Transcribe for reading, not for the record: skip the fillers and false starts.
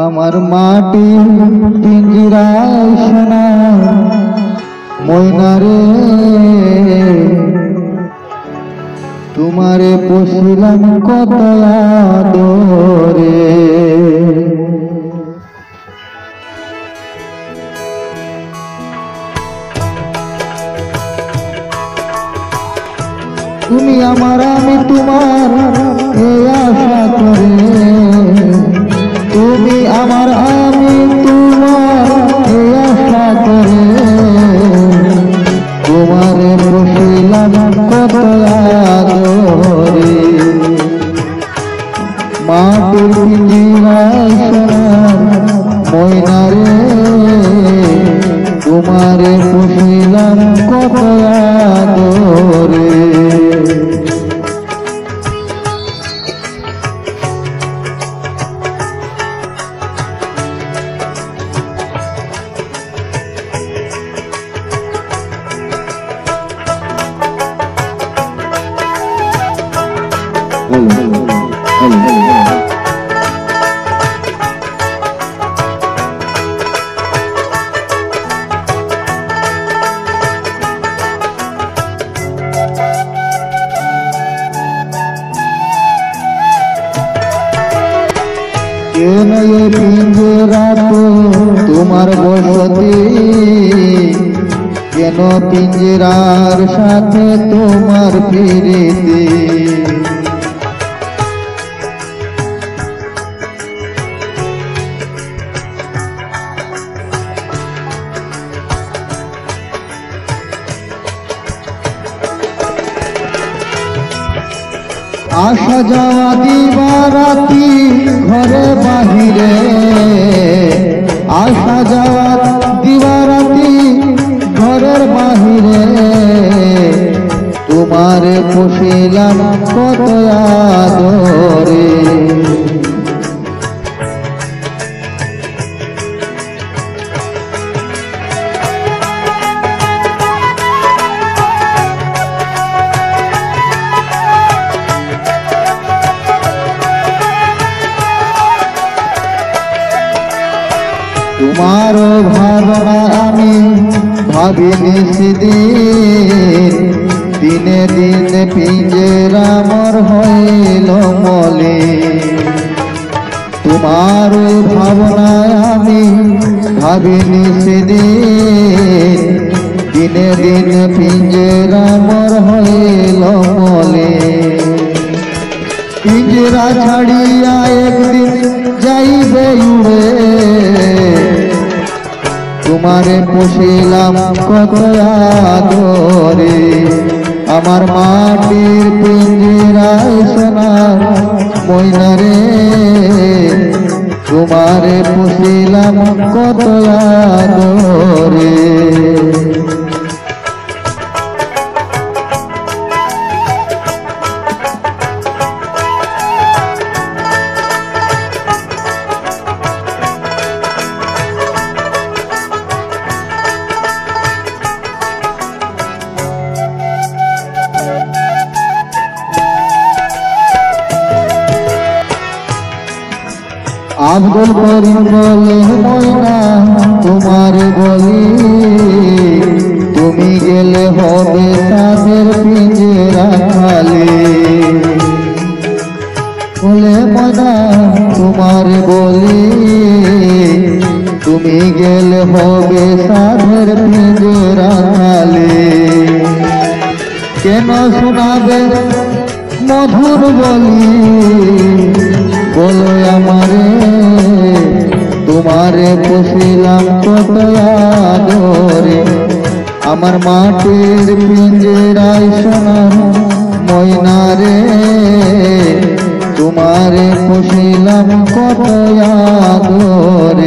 আমার মাটি পিঞ্জিরায় সোনা ময়না রে, তোমারে পুষিলাম কত আদরে। তুমি আমার আমি তোমার এই আশা করে, তুমি আমার আমি তোমার এই আশা করে, তোমারে পুষিলাম কত আদরে। মাটির পিঞ্জিরায় সোনার ময়না রে, তোমারে পুষিলাম কত আদরে। কেন এ পিঞ্জরাতে তোমার বসতি, কেন পিঞ্জরার সাথে তোমার প্রীতি। আসা যাওয়া দিবারাতি ঘরে বাহিরে, আসা যাওয়া দিবারাতি ঘরের বাহিরে, তোমারে পুষিলাম কত আদরে। তোমার ভাবনা আমি ভাবিনি সেদিন, দিনে দিনে পিঞ্জরা মোর হইল মলিন। তোমার ভাবনায় আমি ভাবিনি সেদিন, দিনে দিনে পিঞ্জরা মোর হইল মলিন। পিঞ্জরা ছাড়িয়া একদিন যাইবে উড়ে, তোমারে পুষিলাম কত আদরে। আমার মাটির পিঞ্জরায় সোনার ময়না রে, তোমারে পুষিলাম কত আদরে। আব্দুল করিম বলে ময়না তোমারে বলি, তুমি গেলে হবে তাদের পিঞ্জরা খালি। বলে ময়না তোমারে বলি, তুমি গেলে হবে তাদের পিঞ্জরা খালি। কেন শোনাবে মধুর বলি, বলো আমারে তোমারে পুষিলাম কত আদরে। আমার মাটির পিঞ্জরায় সোনার ময়না রে, তোমারে পুষিলাম কত আদরে।